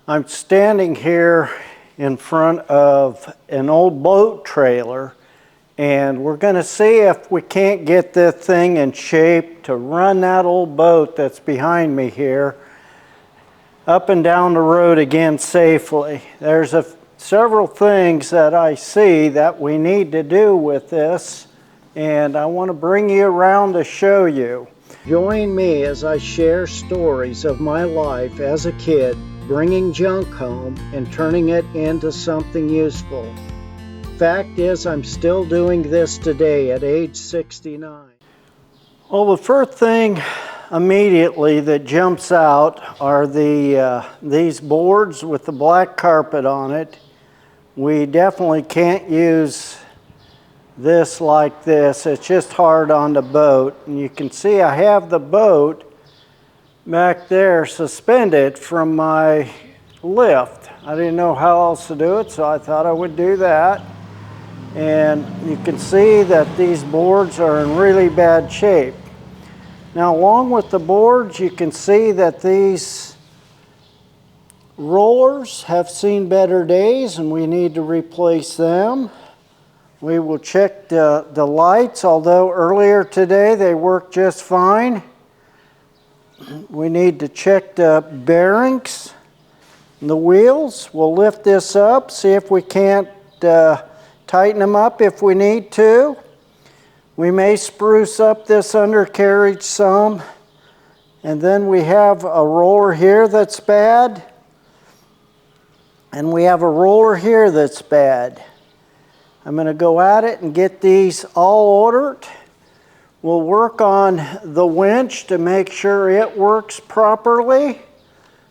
I'm standing here in front of an old boat trailer, and we're going to see if we can't get this thing in shape to run that old boat that's behind me here up and down the road again safely. There's several things that I see that we need to do with this, and I want to bring you around to show you. Join me as I share stories of my life as a kid, bringing junk home and turning it into something useful. Fact is, I'm still doing this today at age 69. Well, the first thing immediately that jumps out are these boards with the black carpet on it. We definitely can't use this like this. It's just hard on the boat. And you can see I have the boat back there suspended from my lift. I didn't know how else to do it, so I thought I would do that. And you can see that these boards are in really bad shape. Now, along with the boards, you can see that these rollers have seen better days and we need to replace them. We will check the lights, although earlier today they worked just fine. We need to check the bearings and the wheels. We'll lift this up, see if we can't tighten them up if we need to. We may spruce up this undercarriage some. And then we have a roller here that's bad. And we have a roller here that's bad. I'm going to go at it and get these all ordered. We'll work on the winch to make sure it works properly.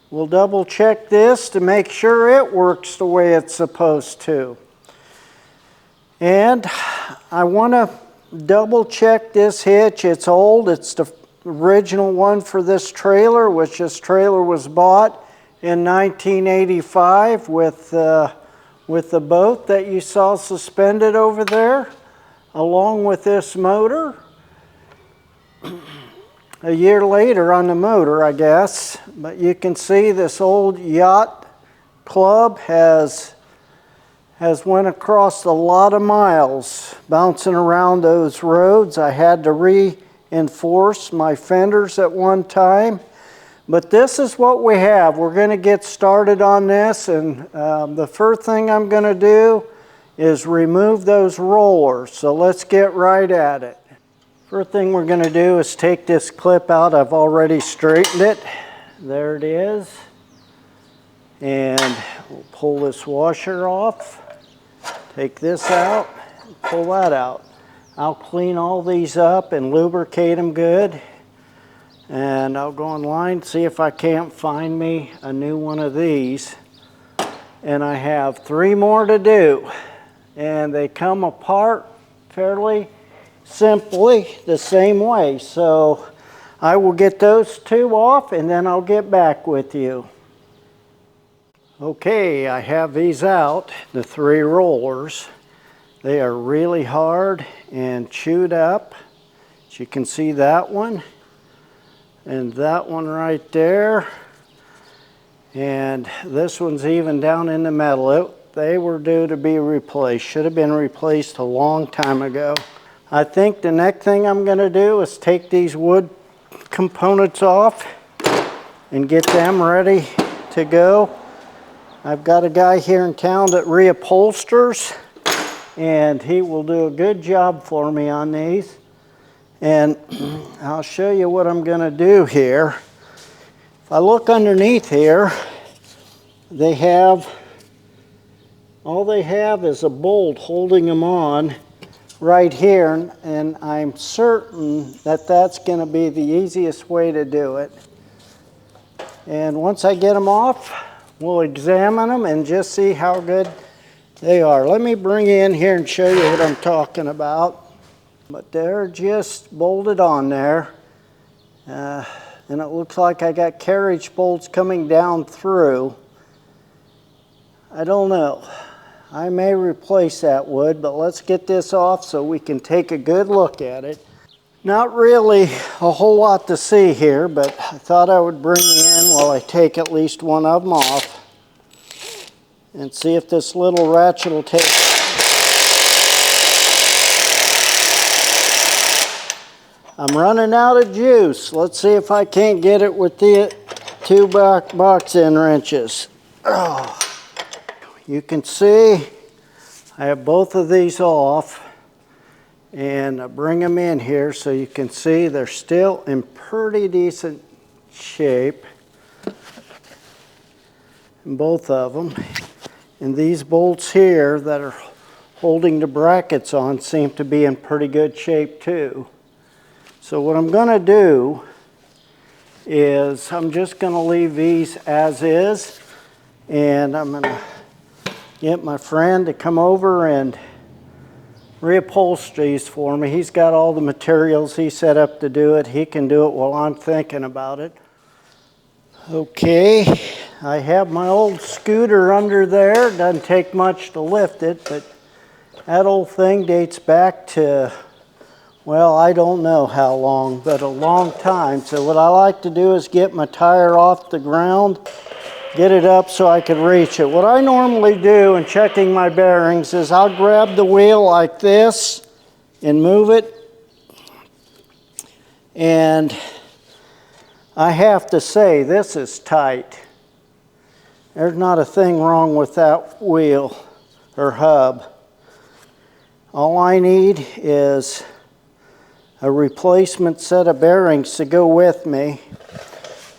We'll double check this to make sure it works the way it's supposed to. And I want to double check this hitch. It's old. It's the original one for this trailer, which this trailer was bought in 1985 with the boat that you saw suspended over there, along with this motor. A year later on the motor, I guess, but you can see this old yacht club has went across a lot of miles bouncing around those roads. I had to reinforce my fenders at one time. But this is what we have. We're going to get started on this, and the first thing I'm going to do is remove those rollers. So let's get right at it. First thing we're going to do is take this clip out. I've already straightened it. There it is. And we'll pull this washer off. Take this out, pull that out. I'll clean all these up and lubricate them good. And I'll go online, see if I can't find me a new one of these. And I have 3 more to do. And they come apart fairly simply the same way. So I will get those 2 off and then I'll get back with you. Okay, I have these out, the 3 rollers. They are really hard and chewed up. As you can see, that one. And that one right there. And this one's even down in the metal. They were due to be replaced. Should have been replaced a long time ago. I think the next thing I'm going to do is take these wood components off and get them ready to go. I've got a guy here in town that reupholsters, and he will do a good job for me on these. And I'll show you what I'm going to do here. If I look underneath here, all they have is a bolt holding them on right here, and I'm certain that that's going to be the easiest way to do it. And once I get them off, we'll examine them and just see how good they are. Let me bring you in here and show you what I'm talking about. But they're just bolted on there. And it looks like I got carriage bolts coming down through. I don't know. I may replace that wood, but let's get this off so we can take a good look at it. Not really a whole lot to see here, but I thought I would bring you in while I take at least one of them off. and see if this little ratchet will take. I'm running out of juice. Let's see if I can't get it with the 2 box end wrenches. Oh. You can see I have both of these off, and I bring them in here so you can see they're still in pretty decent shape, both of them. And these bolts here that are holding the brackets on seem to be in pretty good shape too. So what I'm going to do is I'm just going to leave these as is, and I'm going to get my friend to come over and reupholster these for me. He's got all the materials he set up to do it. He can do it while I'm thinking about it. Okay, I have my old scooter under there. Doesn't take much to lift it, but that old thing dates back to, well, I don't know how long, but a long time. So what I like to do is get my tire off the ground, get it up so I can reach it. What I normally do in checking my bearings is I'll grab the wheel like this and move it. And I have to say, this is tight. There's not a thing wrong with that wheel or hub. All I need is a replacement set of bearings to go with me.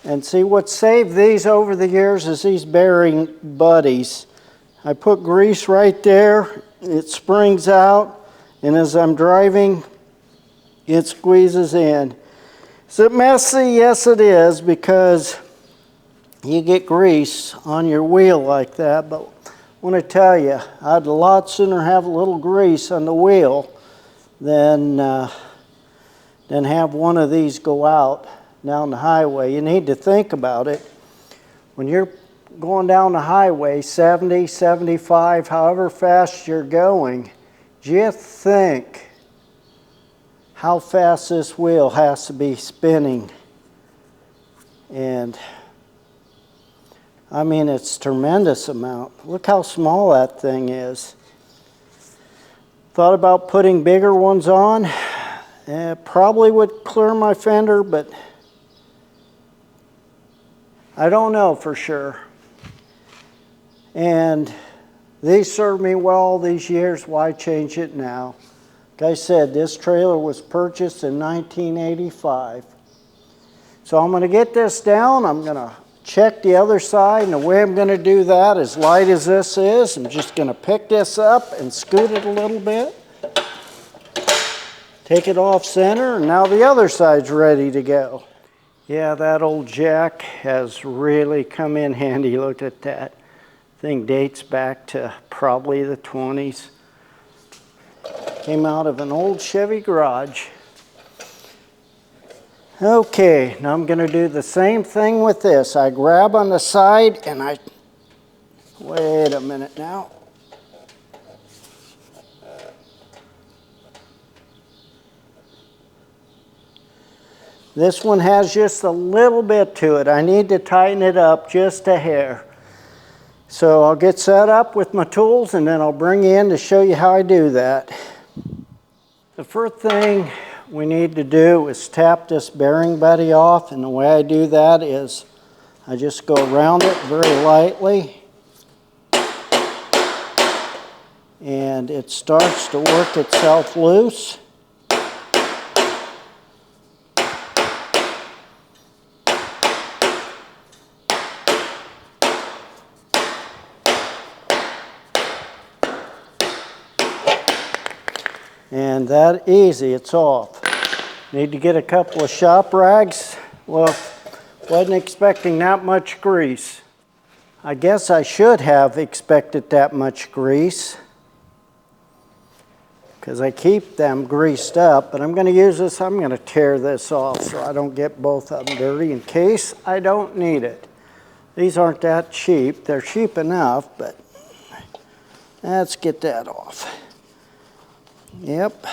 And see, what saved these over the years is these bearing buddies. I put grease right there, it springs out, and as I'm driving, it squeezes in. Is it messy? Yes, it is, because you get grease on your wheel like that. But I want to tell you, I'd a lot sooner have a little grease on the wheel than have one of these go out down the highway. You need to think about it. When you're going down the highway, 70, 75, however fast you're going, just think how fast this wheel has to be spinning. And I mean, it's a tremendous amount. Look how small that thing is. Thought about putting bigger ones on. Probably would clear my fender, but I don't know for sure. And these served me well all these years. Why change it now? Like I said, this trailer was purchased in 1985. So I'm going to get this down. I'm going to check the other side. And the way I'm going to do that, as light as this is, I'm just going to pick this up and scoot it a little bit. Take it off center, and now the other side's ready to go. Yeah, that old jack has really come in handy. Look at that. Thing dates back to probably the 20s. Came out of an old Chevy garage. Okay, now I'm going to do the same thing with this. I grab on the side and I... Wait a minute now. This one has just a little bit to it. I need to tighten it up just a hair. So I'll get set up with my tools and then I'll bring you in to show you how I do that. The first thing we need to do is tap this bearing buddy off, and the way I do that is I just go around it very lightly and it starts to work itself loose. And that easy, it's off. Need to get a couple of shop rags. Well, wasn't expecting that much grease. I guess I should have expected that much grease, because I keep them greased up, but I'm going to use this. I'm going to tear this off so I don't get both of them dirty in case I don't need it. These aren't that cheap. They're cheap enough, but let's get that off. Yep.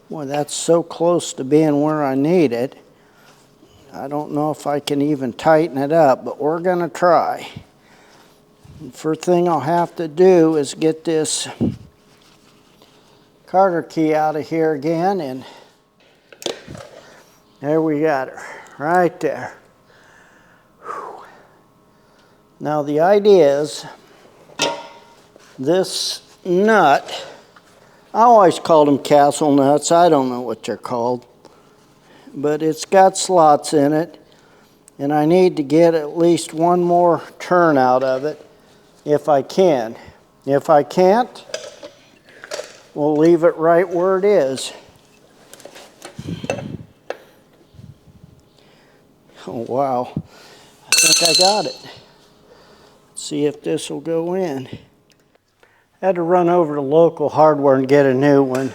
Boy, that's so close to being where I need it. I don't know if I can even tighten it up, but we're going to try. First thing I'll have to do is get this Carter key out of here again, and there we got her, right there. Whew. Now the idea is, this nut, I always called them castle nuts, I don't know what they're called, but it's got slots in it, and I need to get at least one more turn out of it if I can. If I can't, we'll leave it right where it is. Oh wow, I think I got it. Let's see if this will go in. I had to run over to local hardware and get a new one.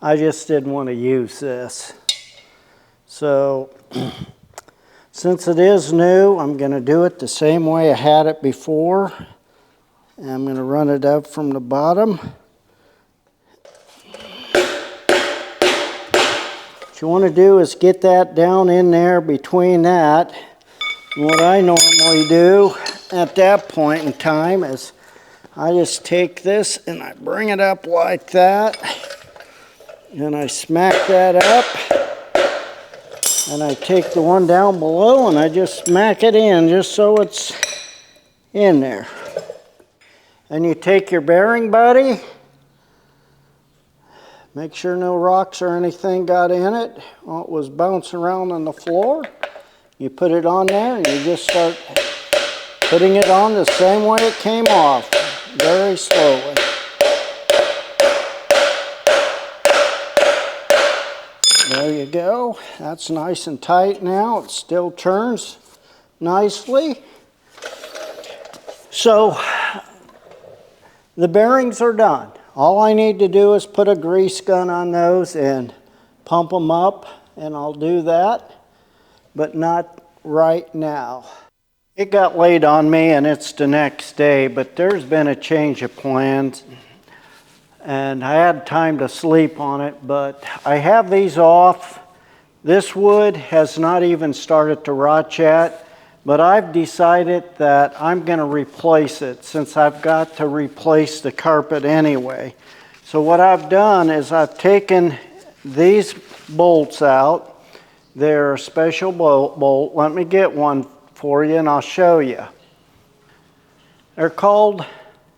I just didn't want to use this. So, since it is new, I'm going to do it the same way I had it before. And I'm going to run it up from the bottom. What you want to do is get that down in there between that. And what I normally do at that point in time is I just take this and I bring it up like that. And I smack that up. And I take the one down below and I just smack it in just so it's in there. And you take your bearing buddy. Make sure no rocks or anything got in it. Well, it was bouncing around on the floor. You put it on there and you just start putting it on the same way it came off, very slowly. There you go. That's nice and tight now. It still turns nicely. So the bearings are done. All I need to do is put a grease gun on those and pump them up, and I'll do that, but not right now. It got late on me and it's the next day, but there's been a change of plans and I had time to sleep on it, but I have these off. This wood has not even started to rot yet, but I've decided that I'm going to replace it since I've got to replace the carpet anyway. So what I've done is I've taken these bolts out. They're a special bolt. Let me get one for you and I'll show you. They're called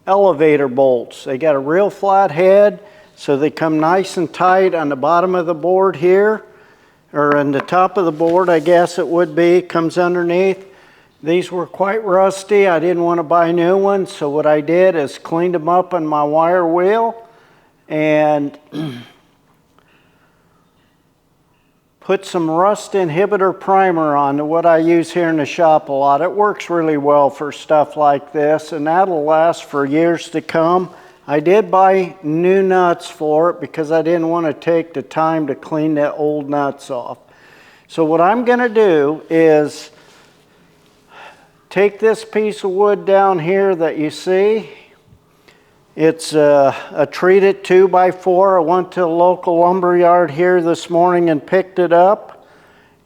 elevator bolts. They got a real flat head, so they come nice and tight on the bottom of the board here, or on the top of the board, I guess it would be, comes underneath. These were quite rusty. I didn't want to buy new ones, so what I did is cleaned them up on my wire wheel and put some rust inhibitor primer on, what I use here in the shop a lot. It works really well for stuff like this, and that'll last for years to come. I did buy new nuts for it because I didn't want to take the time to clean the old nuts off. So what I'm going to do is take this piece of wood down here that you see. It's a treated 2x4. I went to a local lumber yard here this morning and picked it up.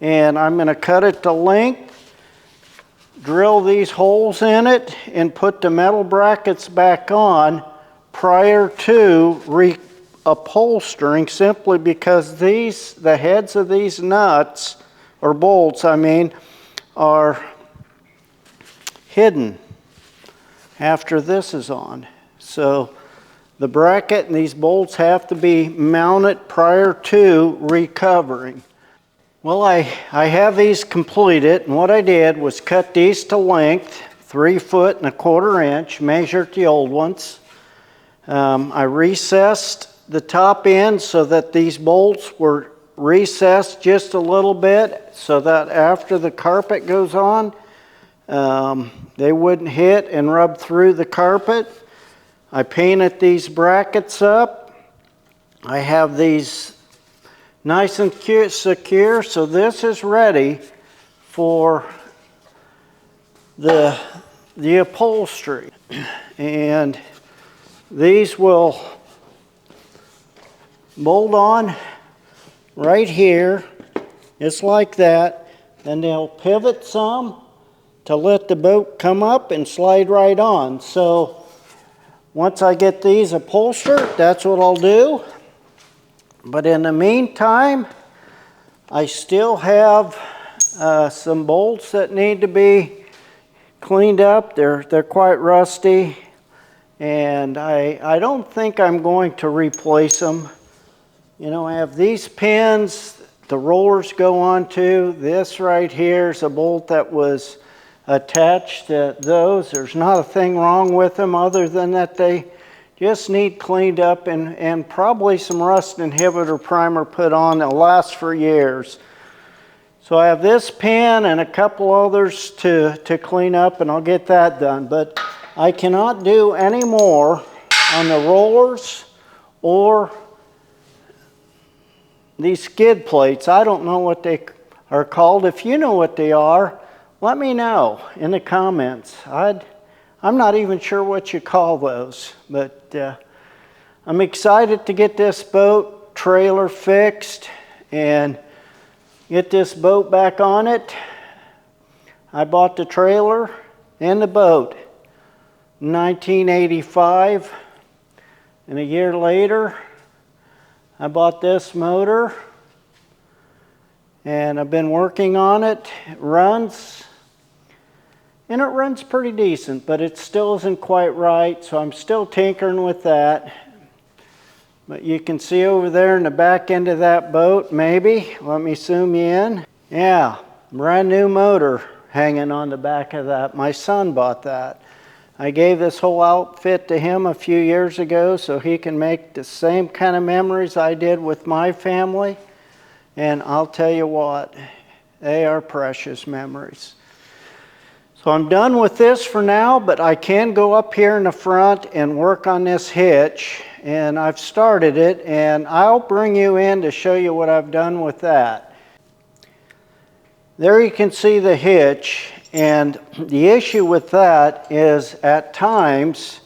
And I'm going to cut it to length, drill these holes in it, and put the metal brackets back on prior to reupholstering, simply because the heads of these nuts, or bolts I mean, are hidden after this is on. So the bracket and these bolts have to be mounted prior to recovering. Well, I have these completed, and what I did was cut these to length, 3 foot and 1/4 inch, measured the old ones. I recessed the top end so that these bolts were recessed just a little bit so that after the carpet goes on, they wouldn't hit and rub through the carpet. I painted these brackets up. I have these nice and secure, so this is ready for the upholstery. And these will bolt on right here, just like that. Then they'll pivot some, to let the boat come up and slide right on. So once I get these upholstered, that's what I'll do. But in the meantime, I still have some bolts that need to be cleaned up. They're quite rusty, and I don't think I'm going to replace them. You know, I have these pins the rollers go onto. This right here is a bolt that was attached to those. There's not a thing wrong with them other than that they just need cleaned up and probably some rust inhibitor primer put on. They'll last for years. So I have this pin and a couple others to clean up, and I'll get that done. But I cannot do any more on the rollers or these skid plates. I don't know what they are called. If you know what they are, let me know in the comments. I'm not even sure what you call those, but I'm excited to get this boat trailer fixed and get this boat back on it. I bought the trailer and the boat in 1985, and a year later I bought this motor, and I've been working on it. It runs, and it runs pretty decent, but it still isn't quite right, so I'm still tinkering with that. But you can see over there in the back end of that boat, maybe. Let me zoom you in. Yeah, brand new motor hanging on the back of that. My son bought that. I gave this whole outfit to him a few years ago so he can make the same kind of memories I did with my family. And I'll tell you what, they are precious memories. So I'm done with this for now, but I can go up here in the front and work on this hitch. And I've started it, and I'll bring you in to show you what I've done with that. There you can see the hitch. And the issue with that is at times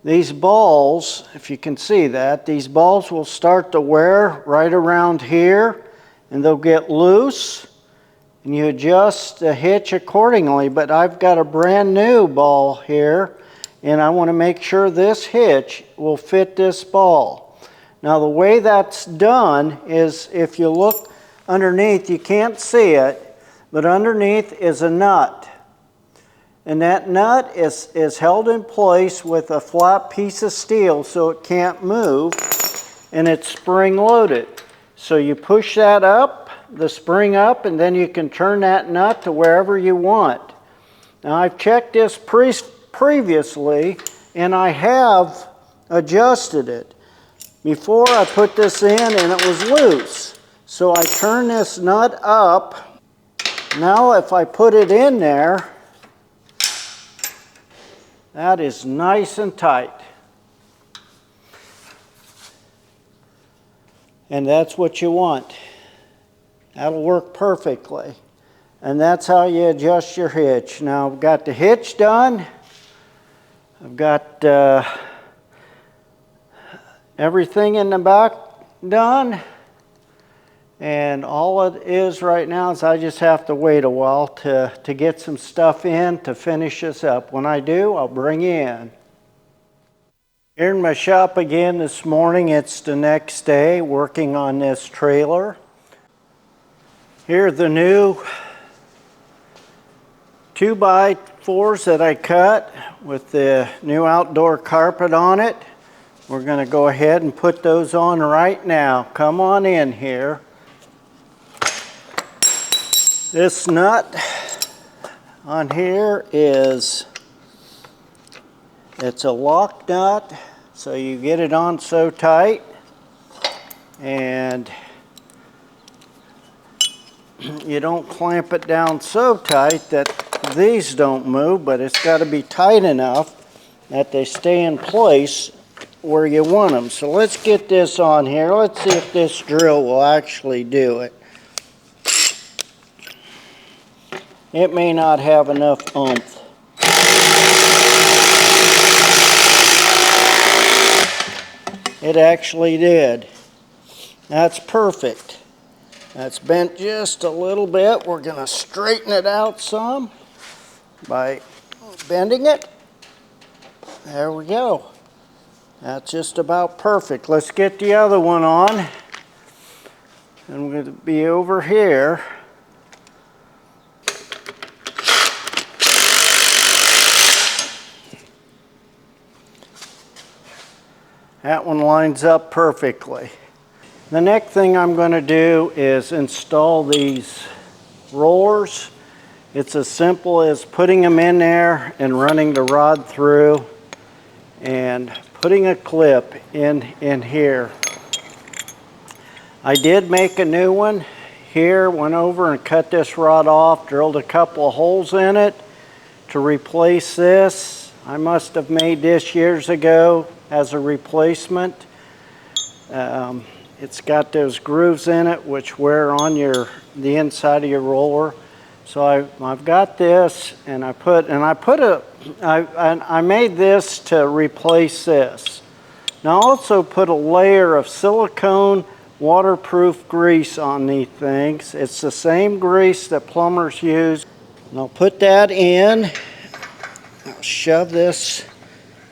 these balls, if you can see that, these balls will start to wear right around here and they'll get loose, and you adjust the hitch accordingly. But I've got a brand new ball here, and I want to make sure this hitch will fit this ball. Now the way that's done is, if you look underneath, you can't see it, but underneath is a nut. And that nut is held in place with a flat piece of steel so it can't move, and it's spring loaded. So you push that up, the spring up, and then you can turn that nut to wherever you want. Now I've checked this previously, and I have adjusted it. Before I put this in and it was loose. So I turn this nut up. Now if I put it in there, that is nice and tight. And that's what you want. That'll work perfectly. And that's how you adjust your hitch. Now I've got the hitch done. I've got everything in the back done. And all it is right now is I just have to wait a while to get some stuff in to finish this up. When I do, I'll bring you in. Here in my shop again this morning. It's the next day working on this trailer. Here are the new 2x4s that I cut with the new outdoor carpet on it. We're going to go ahead and put those on right now. Come on in here. This nut on here it's a lock nut, so you get it on so tight, and you don't clamp it down so tight that these don't move, but it's got to be tight enough that they stay in place where you want them. So let's get this on here. Let's see if this drill will actually do it. It may not have enough oomph. It actually did. That's perfect. That's bent just a little bit. We're going to straighten it out some. by bending it. There we go. That's just about perfect. Let's get the other one on. And we're going to be over here. That one lines up perfectly. The next thing I'm going to do is install these rollers. It's as simple as putting them in there and running the rod through and putting a clip in here. I did make a new one here, went over and cut this rod off, drilled a couple of holes in it to replace this. I must have made this years ago as a replacement. It's got those grooves in it which wear on the inside of your roller. So I've got this, and I made this to replace this. Now I also put a layer of silicone waterproof grease on these things. It's the same grease that plumbers use. And I'll put that in. I'll shove this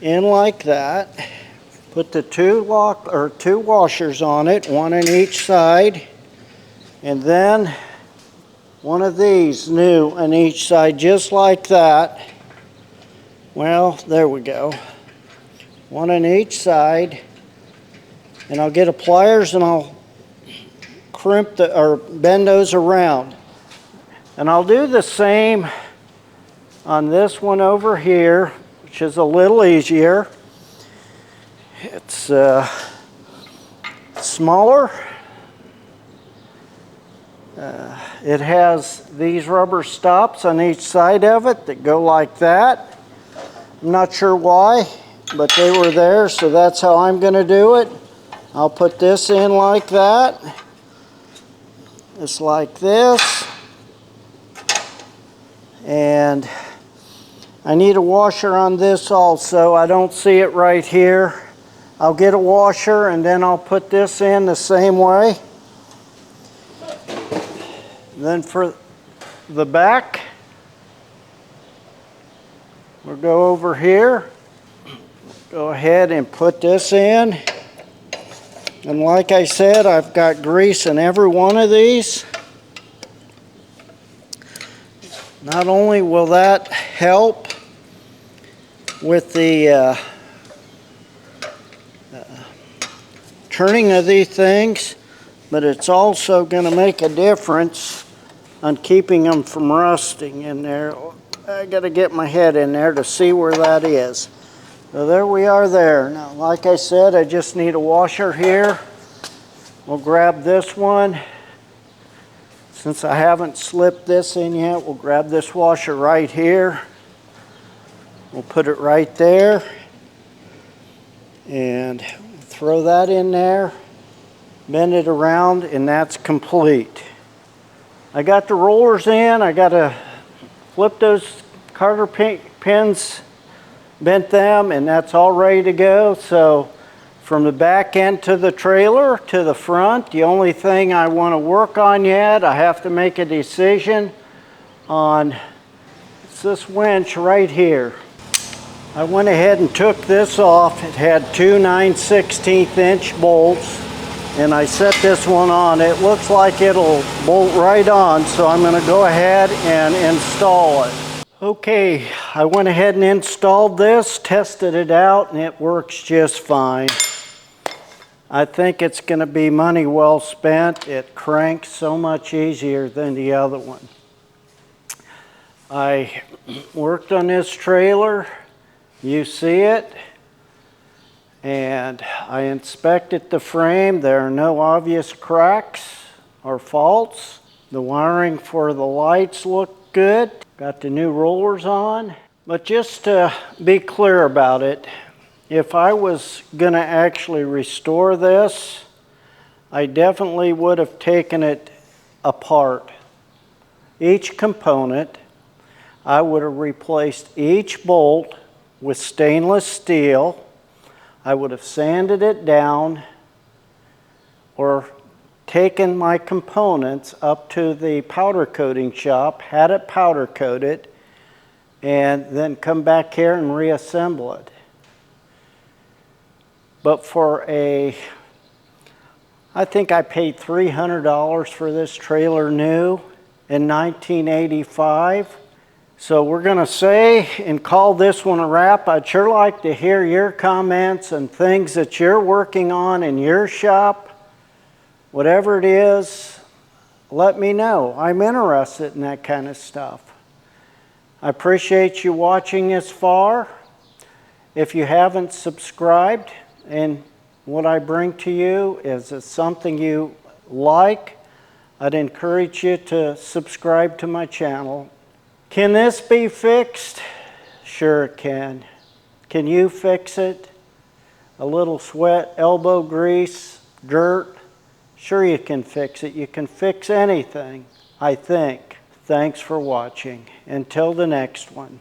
in like that. Put the two washers on it, one on each side, and then one of these new on each side, just like that. Well, there we go. One on each side, and I'll get a pliers and I'll bend those around. And I'll do the same on this one over here, which is a little easier. It's smaller. It has these rubber stops on each side of it that go like that. I'm not sure why, but they were there, so that's how I'm going to do it. I'll put this in like that. It's like this. And I need a washer on this also. I don't see it right here. I'll get a washer and then I'll put this in the same way. Then for the back, we'll go over here. Go ahead and put this in. And like I said, I've got grease in every one of these. Not only will that help with the turning of these things, but it's also going to make a difference on keeping them from rusting in there. I got to get my head in there to see where that is. So there we are there. Now, like I said, I just need a washer here. We'll grab this one. Since I haven't slipped this in yet, we'll grab this washer right here. We'll put it right there. And throw that in there. Bend it around, and that's complete. I got the rollers in. I got to flip those cotter pins, bent them, and that's all ready to go. So from the back end to the trailer to the front, the only thing I want to work on yet, I have to make a decision on this winch right here. I went ahead and took this off. It had two 9/16" bolts, and I set this one on. It looks like it'll bolt right on, so I'm going to go ahead and install it. Okay, I went ahead and installed this, tested it out, and it works just fine. I think it's going to be money well spent. It cranks so much easier than the other one. I worked on this trailer. You see it. And I inspected the frame. There are no obvious cracks or faults. The wiring for the lights look good. Got the new rollers on. But just to be clear about it, if I was going to actually restore this, I definitely would have taken it apart. Each component, I would have replaced each bolt with stainless steel. I would have sanded it down or taken my components up to the powder coating shop, had it powder coated, and then come back here and reassemble it. But I think I paid $300 for this trailer new in 1985. So we're going to say and call this one a wrap. I'd sure like to hear your comments and things that you're working on in your shop. Whatever it is, let me know. I'm interested in that kind of stuff. I appreciate you watching this far. If you haven't subscribed and what I bring to you is something you like, I'd encourage you to subscribe to my channel. Can this be fixed? Sure it can. Can you fix it? A little sweat, elbow grease, dirt? Sure you can fix it. You can fix anything, I think. Thanks for watching. Until the next one.